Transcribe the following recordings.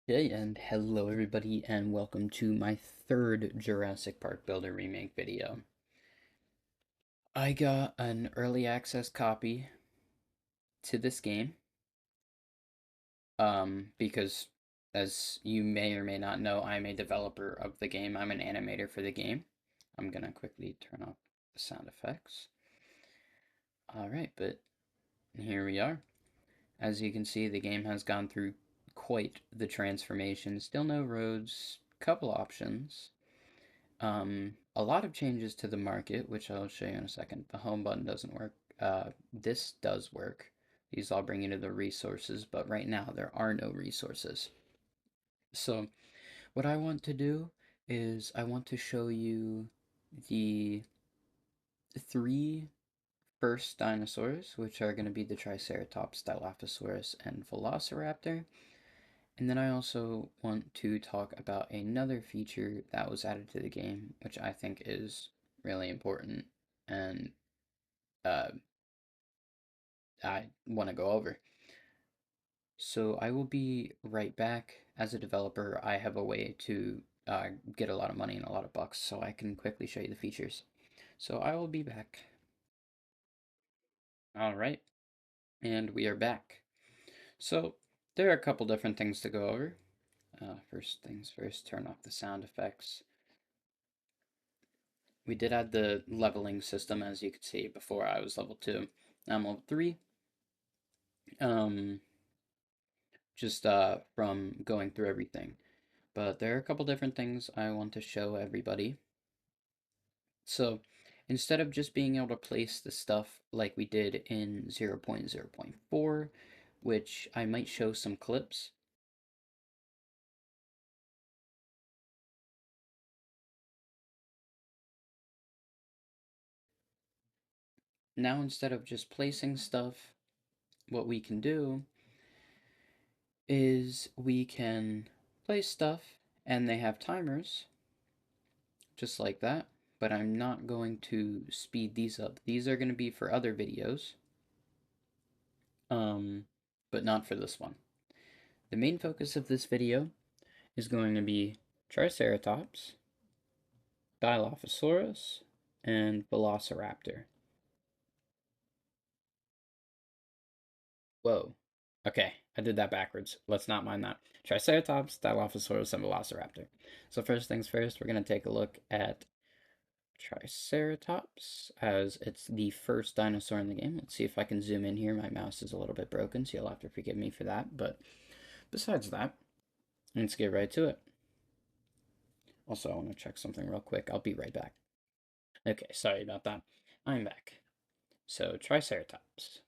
Okay, and hello everybody, and welcome to my third Jurassic Park Builder Remake video. I got an early access copy to this game, because as you may or may not know, I'm a developer of the game. I'm an animator for the game. I'm gonna quickly turn off the sound effects. Alright, but here we are. As you can see, the game has gone through quite the transformation. Still no roads, couple options. A lot of changes to the market, which I'll show you in a second. The home button doesn't work. This does work. These all bring you to the resources, but right now there are no resources. So what I want to do is I want to show you the three first dinosaurs, which are going to be the Triceratops, Dilophosaurus, and Velociraptor. And then I also want to talk about another feature that was added to the game, which I think is really important and uh, I want to go over. So I will be right back. As a developer, I have a way to get a lot of money and a lot of bucks, so I can quickly show you the features. So I will be back. All right, and we are back. So there are a couple different things to go over. First things first, turn off the sound effects. We did add the leveling system, as you could see. Before I was level 2. Now I'm level 3. Um, just from going through everything. But there are a couple different things I want to show everybody. So instead of just being able to place the stuff like we did in 0.0.4, which I might show some clips. Now instead of just placing stuff, what we can do is we can place stuff and they have timers just like that, but I'm not going to speed these up. These are going to be for other videos, um, but not for this one. The main focus of this video is going to be Triceratops, Dilophosaurus, and Velociraptor. Whoa. Okay, I did that backwards. Let's not mind that. Triceratops, Dilophosaurus, and Velociraptor. So first things first, we're going to take a look at Triceratops, as it's the first dinosaur in the game. Let's see if I can zoom in here. My mouse is a little bit broken, so you'll have to forgive me for that. But besides that, let's get right to it. Also, I want to check something real quick. I'll be right back. Okay, sorry about that. I'm back. So, Triceratops.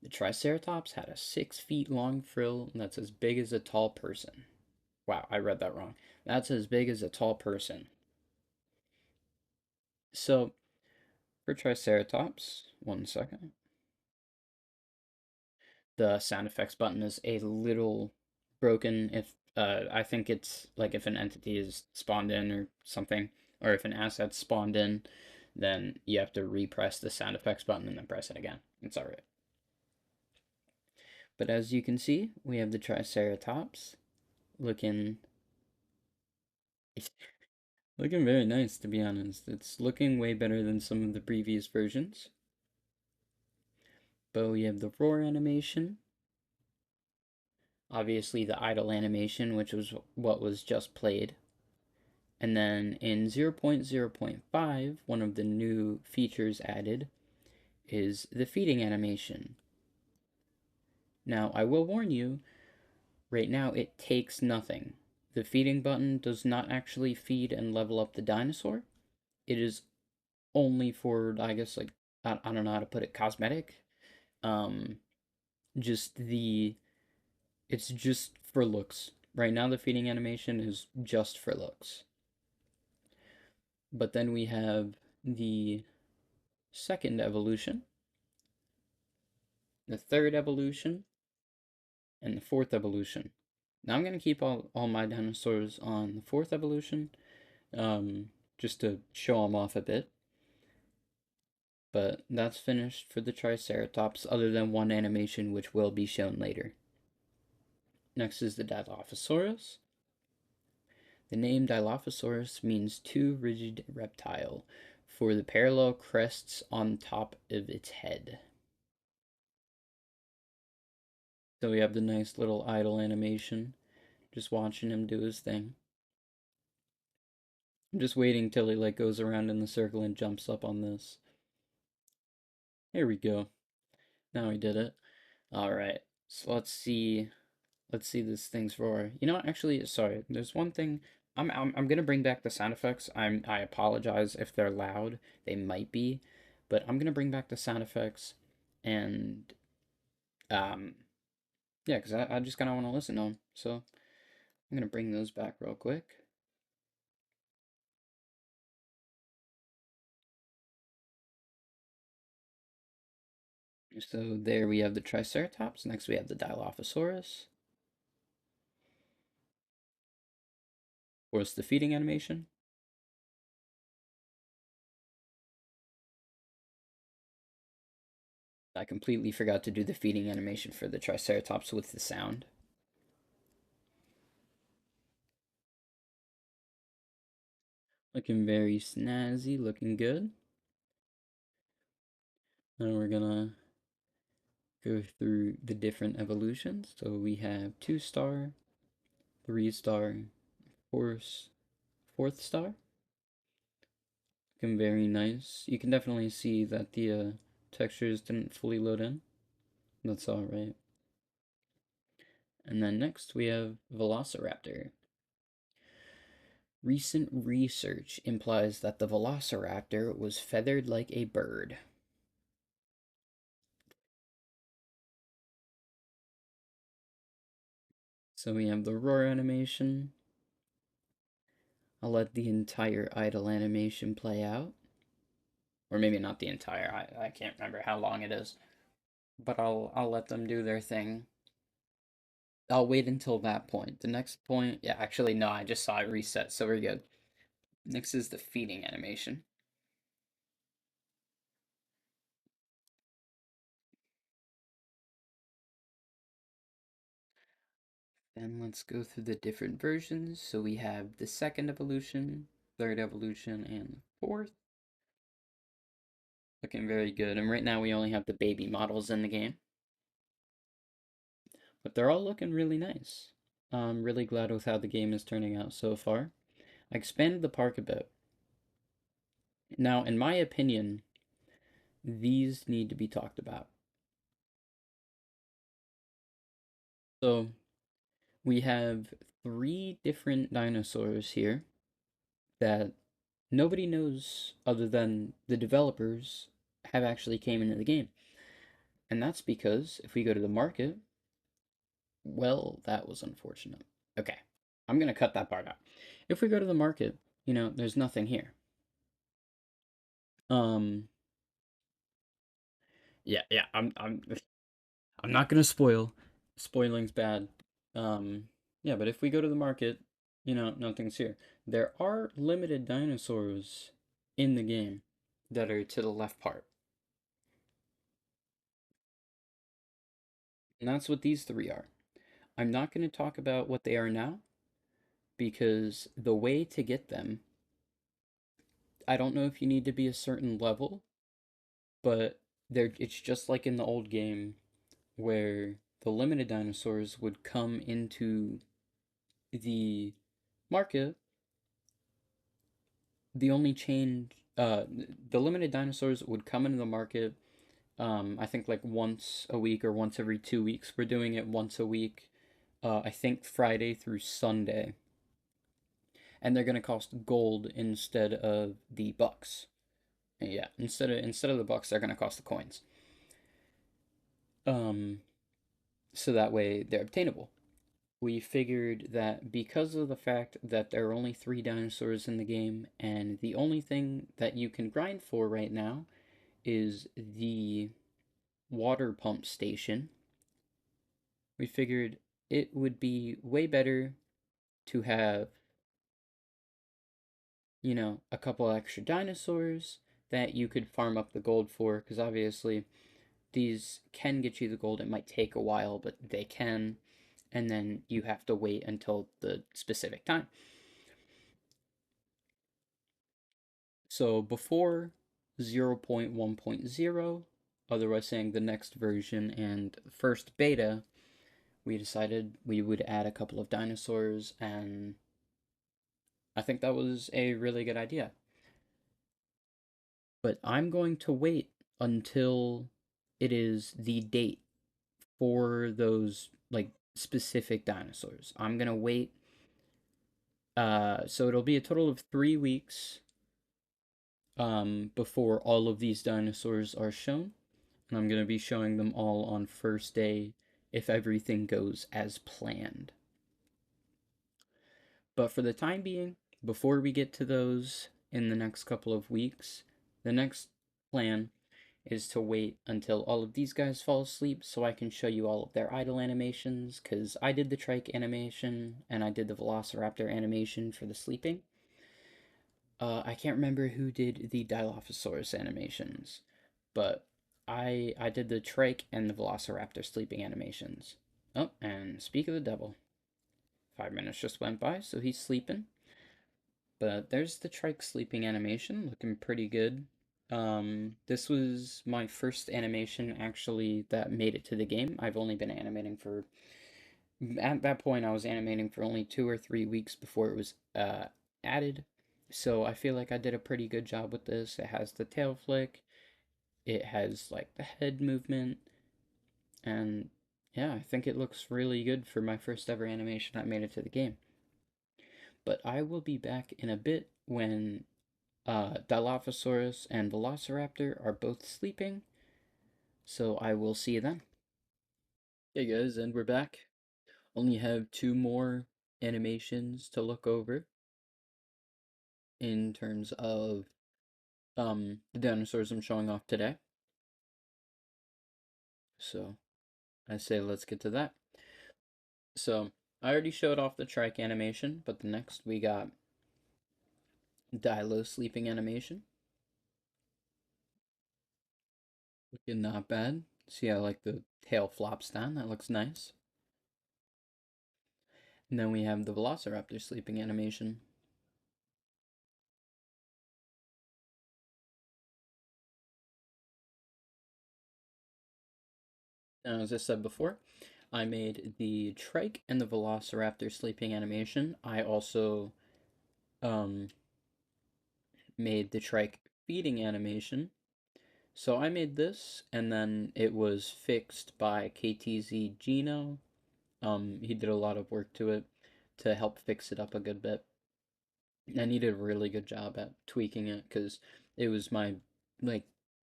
The Triceratops had a 6 feet long frill that's as big as a tall person. Wow, I read that wrong. That's as big as a tall person. So, for Triceratops, one second. The sound effects button is a little broken. If I think it's like if an entity is spawned in or something, or if an asset's spawned in, then you have to repress the sound effects button and then press it again. It's alright. But as you can see, we have the Triceratops looking looking very nice, to be honest. It's looking way better than some of the previous versions. But we have the roar animation, obviously the idle animation, which was what was just played. And then in 0.0.5, one of the new features added is the feeding animation. Now, I will warn you, right now it takes nothing. The feeding button does not actually feed and level up the dinosaur. It is only for, I guess, like, I don't know how to put it, cosmetic. Um, just the, it's just for looks. Right now, the feeding animation is just for looks. But then we have the second evolution, the third evolution, and the fourth evolution. Now I'm going to keep all my dinosaurs on the fourth evolution, just to show them off a bit. But that's finished for the Triceratops, other than one animation which will be shown later. Next is the Dilophosaurus. The name Dilophosaurus means two-ridged reptile for the parallel crests on top of its head. So we have the nice little idle animation, just watching him do his thing. I'm just waiting till he like goes around in the circle and jumps up on this. Here we go. Now we did it. All right. So let's see this thing's roar. You know what? Actually, sorry. There's one thing. I'm gonna bring back the sound effects. I apologize if they're loud. They might be, but I'm gonna bring back the sound effects, and um yeah, because I just kind of want to listen to them. So I'm gonna bring those back real quick. So there we have the Triceratops. Next we have the Dilophosaurus. Of course, the feeding animation. I completely forgot to do the feeding animation for the Triceratops with the sound. Looking very snazzy, looking good. Now we're gonna go through the different evolutions. So we have 2-star, 3-star, fourth star. Looking very nice. You can definitely see that the textures didn't fully load in. That's alright. And then next we have Velociraptor. Recent research implies that the Velociraptor was feathered like a bird. So we have the roar animation. I'll let the entire idle animation play out. Or maybe not the entire, I can't remember how long it is. But I'll let them do their thing. I'll wait until that point. The next point, yeah, actually no, I just saw it reset, so we're good. Next is the feeding animation. Then let's go through the different versions. So we have the second evolution, third evolution, and the fourth. Looking very good. And right now we only have the baby models in the game. But they're all looking really nice. I'm really glad with how the game is turning out so far. I expanded the park a bit. Now, in my opinion, these need to be talked about. So, we have 3 different dinosaurs here that nobody knows other than the developers have actually came into the game. And that's because if we go to the market, well, that was unfortunate. Okay, I'm gonna cut that part out. If we go to the market, there's nothing here. Um, yeah, I'm not gonna spoil. Spoiling's bad. Yeah, but if we go to the market, nothing's here. There are limited dinosaurs in the game that are to the left part. And that's what these 3 are. I'm not going to talk about what they are now because the way to get them, I don't know if you need to be a certain level, but it's just like in the old game where the limited dinosaurs would come into the market. The only change, the limited dinosaurs would come into the market. I think like once a week or once every 2 weeks. We're doing it once a week. I think Friday through Sunday, and they're gonna cost gold instead of the bucks. Yeah, instead of the bucks, they're gonna cost the coins. Um, so that way they're obtainable. We figured that because of the fact that there are only 3 dinosaurs in the game, and the only thing that you can grind for right now is the water pump station, we figured it would be way better to have, a couple extra dinosaurs that you could farm up the gold for, because obviously these can get you the gold. It might take a while, but they can. and then you have to wait until the specific time. So before 0.1.0, otherwise saying the next version and first beta, we decided we would add a couple of dinosaurs, and I think that was a really good idea. But I'm going to wait until it is the date for those like specific dinosaurs. I'm gonna wait. So it'll be a total of 3 weeks before all of these dinosaurs are shown, and I'm gonna be showing them all on first day if everything goes as planned. But for the time being, before we get to those in the next couple of weeks, the next plan is to wait until all of these guys fall asleep so I can show you all of their idle animations, because I did the trike animation and I did the velociraptor animation for the sleeping. I can't remember who did the Dilophosaurus animations, but I did the trike and the velociraptor sleeping animations. Oh, and speak of the devil. 5 minutes just went by, so he's sleeping. But there's the trike sleeping animation, looking pretty good. This was my first animation actually that made it to the game. I've only been animating for, at that point, I was animating for only 2 or 3 weeks before it was added. So I feel like I did a pretty good job with this. It has the tail flick, it has like the head movement, and yeah, I think it looks really good for my first ever animation that made it to the game. But I will be back in a bit when Dilophosaurus and Velociraptor are both sleeping, so I will see you then. Hey guys, and we're back. Only have two more animations to look over in terms of the dinosaurs I'm showing off today. So I say let's get to that. So I already showed off the trike animation, but the next we got Dilo sleeping animation. Looking not bad. See how like the tail flops down, that looks nice. And then we have the Velociraptor sleeping animation. Now, as I said before, I made the trike and the Velociraptor sleeping animation. I also um, made the trike feeding animation. So I made this, and then it was fixed by KTZ Gino. He did a lot of work to it to help fix it up a good bit. And he did a really good job at tweaking it, because it was my like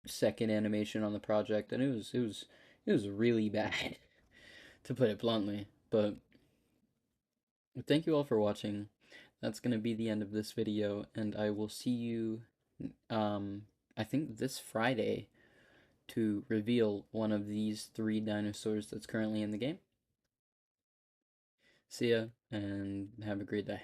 second animation on the project, and it was really bad, to put it bluntly. But thank you all for watching. That's gonna be the end of this video, and I will see you um I think this Friday to reveal one of these three dinosaurs that's currently in the game. See ya, and have a great day.